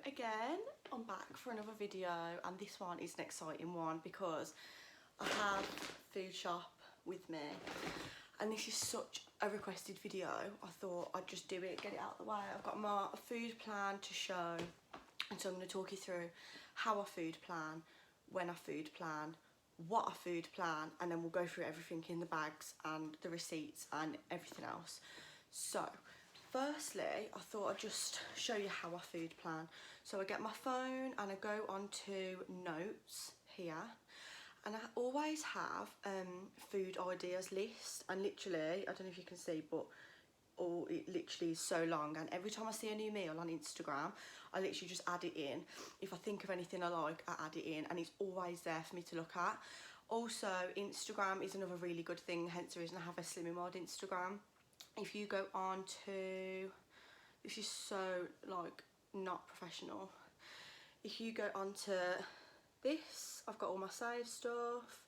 again, I'm back for another video, and this one is an exciting one because I have food shop with me, and this is such a requested video. I thought I'd just do it, get it out of the way. I've got my food plan to show, and so I'm going to talk you through how I food plan, when I food plan, what I food plan, and then we'll go through everything in the bags and the receipts and everything else. So firstly, I thought I'd just show you how I food plan. So I get my phone and I go onto notes here, and I always have food ideas list, and literally, I don't know if you can see, but it literally is so long, and every time I see a new meal on Instagram, I literally just add it in. If I think of anything I like, I add it in, and it's always there for me to look at. Also, Instagram is another really good thing, hence the reason I have a slimming mode Instagram. If you go on to, this is so like not professional, if you go on to this, I've got all my save stuff.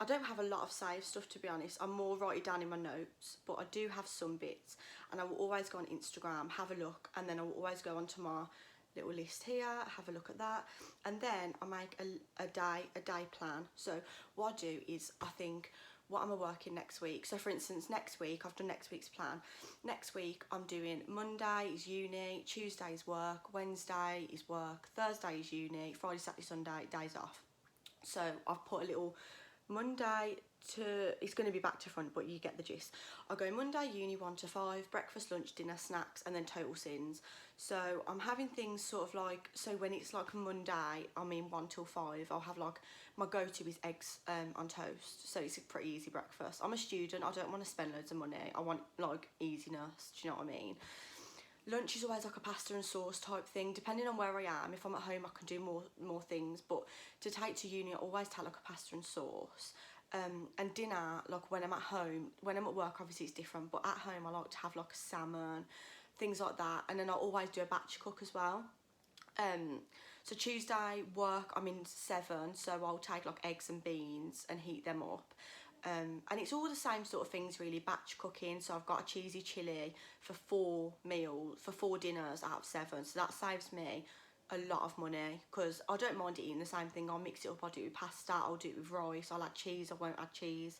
I don't have a lot of save stuff, to be honest. I'm more write it down in my notes, but I do have some bits, and I will always go on Instagram, have a look, and then I will always go onto my little list here, have a look at that, and then I make a day plan. So what I do is I think, what am I working next week? So for instance, next week, I've done next week's plan. Next week I'm doing Monday is uni, Tuesday is work, Wednesday is work, Thursday is uni, Friday, Saturday, Sunday, days off. So I've put a little Monday to, it's going to be back to front, but you get the gist. I go Monday uni 1 to 5, breakfast, lunch, dinner, snacks, and then total sins. So I'm having things sort of like, so when it's like Monday, I mean 1 till 5, I'll have like, my go-to is eggs on toast. So it's a pretty easy breakfast. I'm a student, I don't want to spend loads of money. I want like easiness, do you know what I mean? Lunch is always like a pasta and sauce type thing, depending on where I am. If I'm at home, I can do more things, but to take to uni, I always take like a pasta and sauce. And dinner, like when I'm at home, when I'm at work, obviously it's different, but at home I like to have like a salmon, things like that, and then I always do a batch cook as well. So Tuesday work, I'm in 7, so I'll take like eggs and beans and heat them up. And it's all the same sort of things really, batch cooking. So I've got a cheesy chilli for 4 meals, for 4 dinners out of 7. So that saves me a lot of money, because I don't mind eating the same thing. I'll mix it up, I'll do it with pasta, I'll do it with rice, I'll add cheese, I won't add cheese.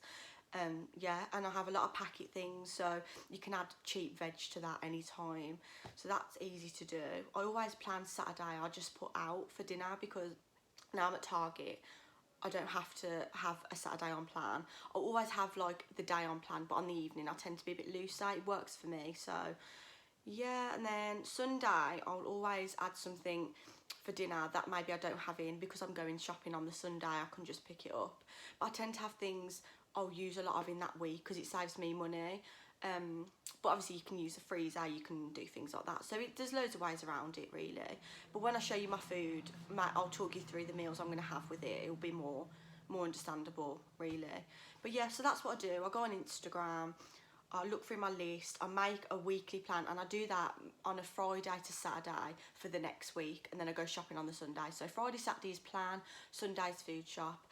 Yeah, and I have a lot of packet things, so you can add cheap veg to that anytime. So that's easy to do. I always plan Saturday, I just put out for dinner, because now I'm at Target, I don't have to have a Saturday on plan. I always have like the day on plan, but on the evening I tend to be a bit looser. It works for me, so yeah. And then Sunday I'll always add something for dinner that maybe I don't have in, because I'm going shopping on the Sunday, I can just pick it up. But I tend to have things I'll use a lot of in that week, because it saves me money. But obviously you can use the freezer, you can do things like that. So there's loads of ways around it really. But when I show you my food, I'll talk you through the meals I'm going to have with it. It'll be more understandable really. But yeah, so that's what I do. I go on Instagram, I look through my list, I make a weekly plan, and I do that on a Friday to Saturday for the next week, and then I go shopping on the Sunday. So Friday, Saturday's plan, Sunday's food shop.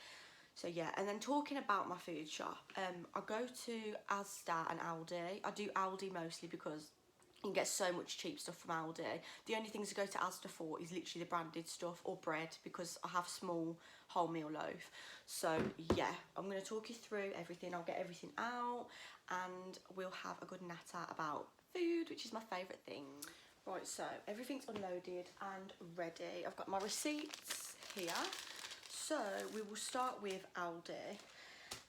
So yeah, and then talking about my food shop, I go to Asda and Aldi. I do Aldi mostly because you can get so much cheap stuff from Aldi. The only things I go to Asda for is literally the branded stuff, or bread, because I have small wholemeal loaf. So yeah, I'm going to talk you through everything. I'll get everything out, and we'll have a good natter about food, which is my favourite thing. Right, so everything's unloaded and ready. I've got my receipts here. So we will start with Aldi.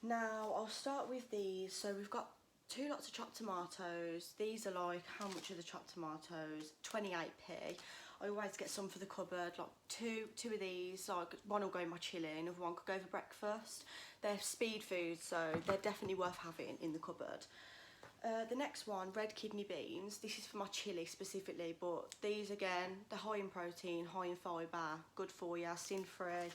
Now I'll start with these. So we've got 2 lots of chopped tomatoes. These are like, how much are the chopped tomatoes? 28p. I always get some for the cupboard, like two of these. Like one will go in my chilli, another one could go for breakfast. They're speed foods, so they're definitely worth having in the cupboard. The next one, red kidney beans. This is for my chilli specifically, but these again, they're high in protein, high in fibre, good for you, sin free.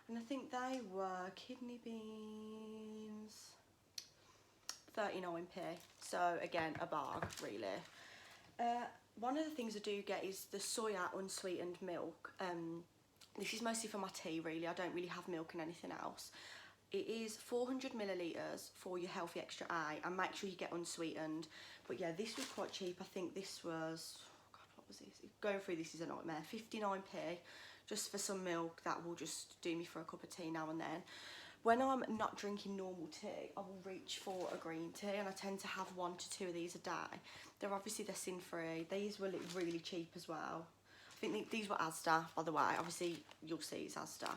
And I think they were kidney beans, 39p. So again, a bargain really. One of the things I do get is the soya unsweetened milk. This is mostly for my tea really. I don't really have milk and anything else. It is 400 millilitres for your healthy extra A, and make sure you get unsweetened. But yeah, this was quite cheap. I think this was what was this? Going through this is a nightmare. 59p just for some milk that will just do me for a cup of tea now and then. When I'm not drinking normal tea, I will reach for a green tea, and I tend to have 1 to 2 of these a day. They're sin-free. These were really cheap as well. I think these were Asda, by the way. Obviously, you'll see it's Asda.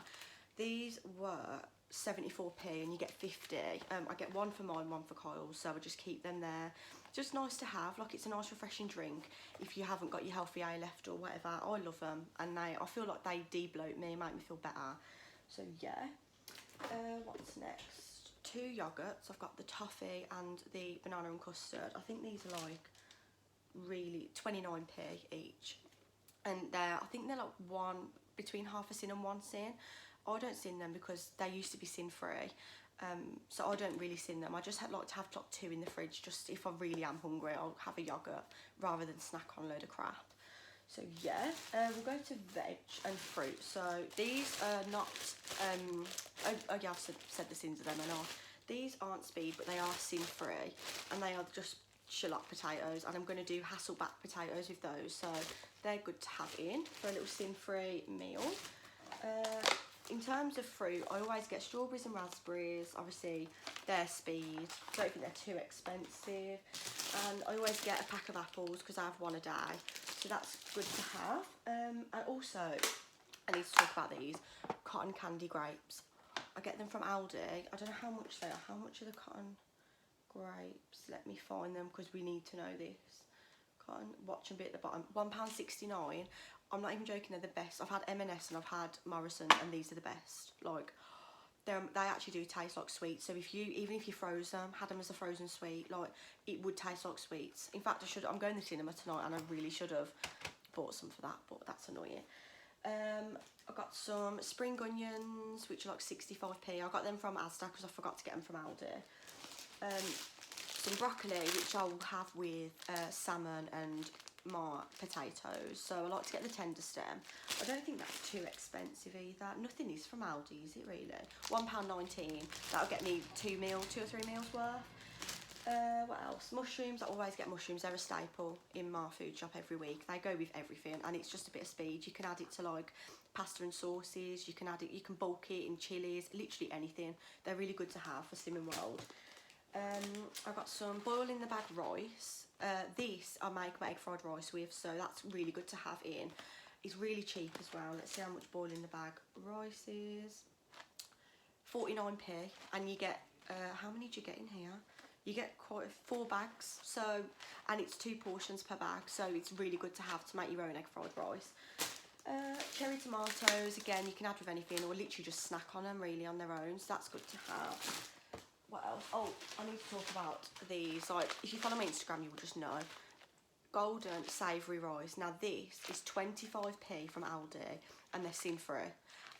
These were 74p, and you get 50. I get one for mine, one for Kyle's, so I just keep them there. Just nice to have. Like, it's a nice, refreshing drink if you haven't got your healthy A left or whatever. I love them, and I feel like they de-bloat me, make me feel better. So yeah. What's next? 2 yogurts. I've got the toffee and the banana and custard. I think these are like really 29p each, and I think they're like between half a sin and 1 sin. I don't sin them because they used to be sin-free, so I don't really sin them. I just like to have like 2 in the fridge, just if I really am hungry, I'll have a yogurt rather than snack on a load of crap. So yeah, we'll go to veg and fruit. So these are not, oh yeah, I've said the sins of them and all. These aren't speed, but they are sin-free, and they are just shallot potatoes, and I'm going to do Hasselback potatoes with those, so they're good to have in for a little sin-free meal. In terms of fruit, I always get strawberries and raspberries. Obviously, they're speed. I don't think they're too expensive. And I always get a pack of apples because I have 1 a day. So that's good to have. And also, I need to talk about these cotton candy grapes. I get them from Aldi. I don't know how much they are. How much are the cotton grapes? Let me find them because we need to know this. Cotton, watch and be at the bottom. £1.69. I'm not even joking, they're the best. I've had M&S and I've had Morrison, and these are the best. Like, they actually do taste like sweets. So even if you froze them, had them as a frozen sweet, like, it would taste like sweets. In fact, I'm going to the cinema tonight, and I really should have bought some for that, but that's annoying. I got some spring onions, which are like 65p. I got them from Asda because I forgot to get them from Aldi. Some broccoli, which I will have with salmon and my potatoes. So I like to get the tender stem. I don't think that's too expensive either. Nothing is from Aldi, is it really? £1.19. That'll get me 2 or 3 meals worth. What else? Mushrooms. I always get mushrooms. They're a staple in my food shop every week. They go with everything, and it's just a bit of speed. You can add it to like pasta and sauces. You can add it. You can bulk it in chilies. Literally anything. They're really good to have for Slimming World. I've got some boil in the bag rice. This I make my egg fried rice with, so that's really good to have in. It's really cheap as well. Let's see how much boil in the bag rice is. 49p, and you get how many do you get in here? You get quite 4 bags, so, and it's 2 portions per bag, so it's really good to have to make your own egg fried rice. Cherry tomatoes, again, you can add with anything, or literally just snack on them really on their own, so that's good to have. What else? Oh, I need to talk about these. Like, if you follow my Instagram, you will just know. Golden savoury rice. Now, this is 25p from Aldi, and they're sin-free.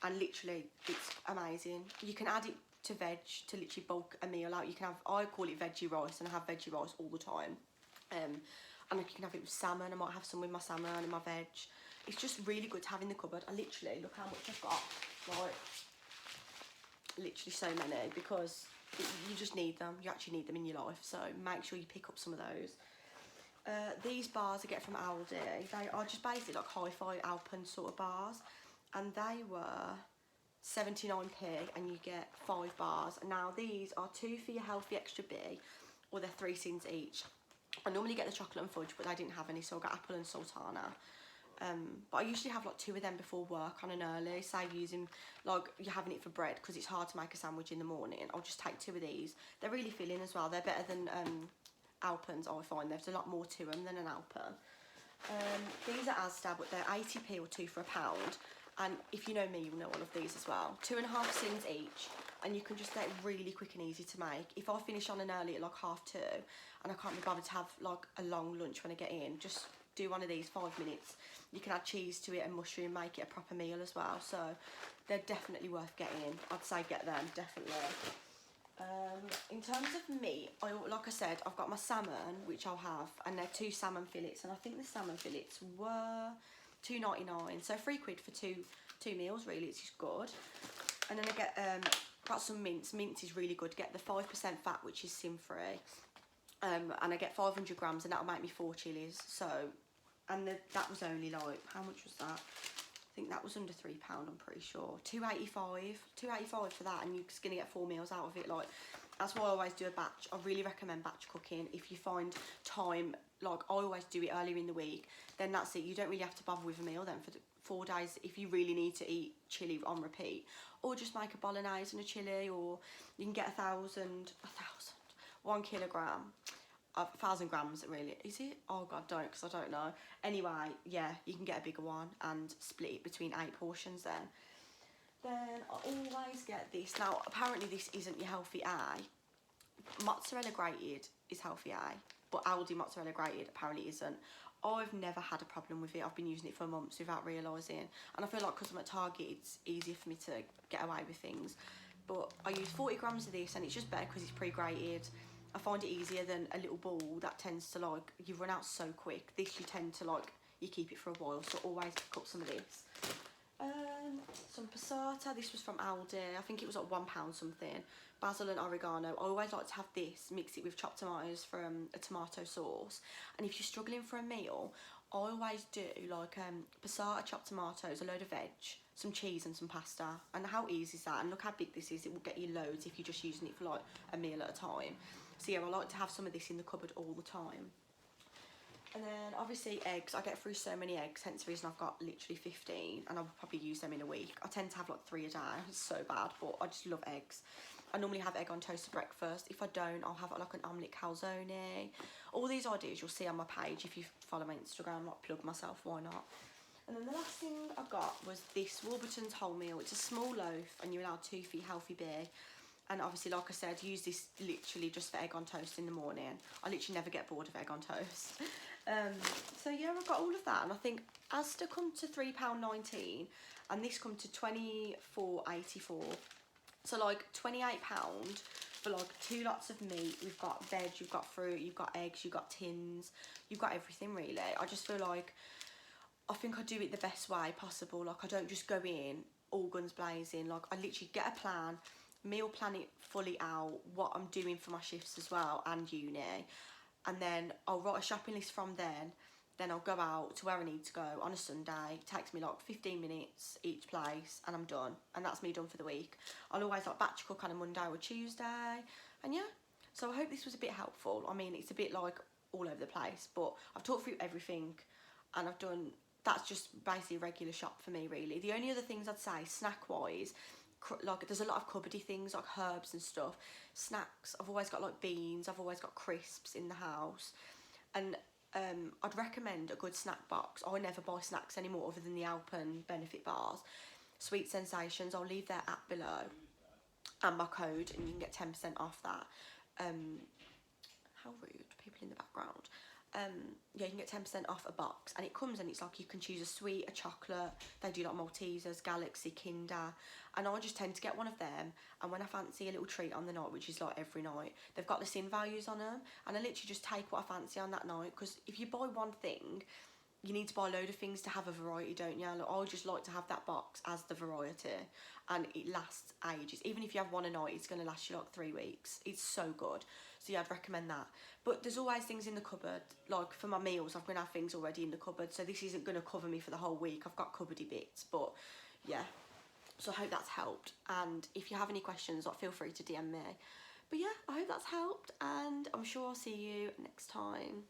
And literally, it's amazing. You can add it to veg to literally bulk a meal out. You can have, I call it veggie rice, and I have veggie rice all the time. And you can have it with salmon. I might have some with my salmon and my veg. It's just really good to have in the cupboard. I literally, look how much I've got. Like, literally so many, because you just need them. You actually need them in your life, so make sure you pick up some of those. These bars I get from Aldi. They are just basically like hi-fi Alpen sort of bars, and they were 79p, and you get 5 bars. Now these are 2 for your healthy extra B, or they're 3 sins each. I normally get the chocolate and fudge, but they didn't have any, so I got apple and sultana. But I usually have like 2 of them before work on an early, save using, like, you're having it for bread because it's hard to make a sandwich in the morning. I'll just take 2 of these. They're really filling as well. They're better than Alpens, I find. There's a lot more to them than an Alpen. These are Asda, but they're 80p or 2 for £1. And if you know me, you'll know all of these as well. 2.5 sins each, and you can just get really quick and easy to make. If I finish on an early at like 2:30 and I can't be bothered to have like a long lunch when I get in, just do one of these, 5 minutes. You can add cheese to it and mushroom, make it a proper meal as well. So they're definitely worth getting. I'd say get them, definitely. In terms of meat, like I said, I've got my salmon, which I'll have, and they're 2 salmon fillets, and I think the salmon fillets were £2.99, so £3 for two meals. Really, it's just good. And then I get got some mince. Mince is really good. Get the 5% fat, which is sin-free, and I get 500 grams, and that'll make me 4 chilies. So and that was only like, how much was that? I think that was under £3, I'm pretty sure. £2.85 for that, and you're just gonna get 4 meals out of it. Like, that's why I always do a batch. I really recommend batch cooking. If you find time, like I always do it earlier in the week, then that's it. You don't really have to bother with a meal then for the 4 days if you really need to eat chili on repeat. Or just make a bolognese and a chili, or you can get 1 kilogram. 1,000 grams, really. Is it? Oh god, don't, because I don't know. Anyway, yeah, you can get a bigger one and split it between 8 portions then. Then I always get this. Now, apparently this isn't your healthy A. Mozzarella grated is healthy A, but Aldi mozzarella grated apparently isn't. I've never had a problem with it. I've been using it for months without realising. And I feel like because I'm at Target, it's easier for me to get away with things. But I use 40 grams of this, and it's just better because it's pre-grated. I find it easier than a little ball that tends to, like, you run out so quick. This you tend to, like, you keep it for a while, so always pick up some of this. Some passata. This was from Aldi. I think it was like £1 something. Basil and oregano. I always like to have this, mix it with chopped tomatoes for a tomato sauce. And if you're struggling for a meal, I always do like passata, chopped tomatoes, a load of veg, some cheese and some pasta. And how easy is that? And look how big this is. It will get you loads if you're just using it for like a meal at a time. So yeah, I like to have some of this in the cupboard all the time. And then obviously eggs. I get through so many eggs, hence the reason I've got literally 15, and I'll probably use them in a week. I tend to have like 3 a day. It's so bad, but I just love eggs. I normally have egg on toast for breakfast. If I don't, I'll have like an omelette calzone. All these ideas you'll see on my page if you follow my Instagram. Like, plug myself, why not? And then the last thing I got was this Warburton's wholemeal. It's a small loaf, and you're allowed 2 for your healthy beer. And obviously, like I said, use this literally just for egg on toast in the morning. I literally never get bored of egg on toast. So yeah, I've got all of that. And I think Asda come to £3.19 and this come to £24.84. So like £28 for like 2 lots of meat. We've got veg, you've got fruit, you've got eggs, you've got tins, you've got everything really. I just feel like I think I do it the best way possible. Like, I don't just go in all guns blazing. Like, I literally get a plan, meal plan it fully out, what I'm doing for my shifts as well and uni, and then I'll write a shopping list from then I'll go out to where I need to go on a Sunday. It takes me like 15 minutes each place and I'm done, and that's me done for the week. I'll always like batch cook on a Monday or a Tuesday, and yeah, so I hope this was a bit helpful. I mean, it's a bit like all over the place, but I've talked through everything, and I've done, that's just basically a regular shop for me really. The only other things I'd say snack wise, like there's a lot of cupboardy things like herbs and stuff. Snacks, I've always got like beans, I've always got crisps in the house, and I'd recommend a good snack box. I never buy snacks anymore other than the Alpen benefit bars. Sweet Sensations, I'll leave their app below and my code, and you can get 10% off that. How rude, people in the background. Yeah, you can get 10% off a box, and it comes and it's like you can choose a sweet, a chocolate. They do like Maltesers, Galaxy, Kinder, and I just tend to get one of them. And when I fancy a little treat on the night, which is like every night, they've got the sin values on them, and I literally just take what I fancy on that night. Because if you buy one thing, you need to buy a load of things to have a variety, don't you? Like, I just like to have that box as the variety, and it lasts ages. Even if you have one a night, it's going to last you like 3 weeks. It's so good. So yeah, I'd recommend that. But there's always things in the cupboard. Like for my meals, I'm going to have things already in the cupboard, so this isn't going to cover me for the whole week. I've got cupboardy bits, but yeah. So I hope that's helped, and if you have any questions, like, feel free to DM me. But yeah, I hope that's helped, and I'm sure I'll see you next time.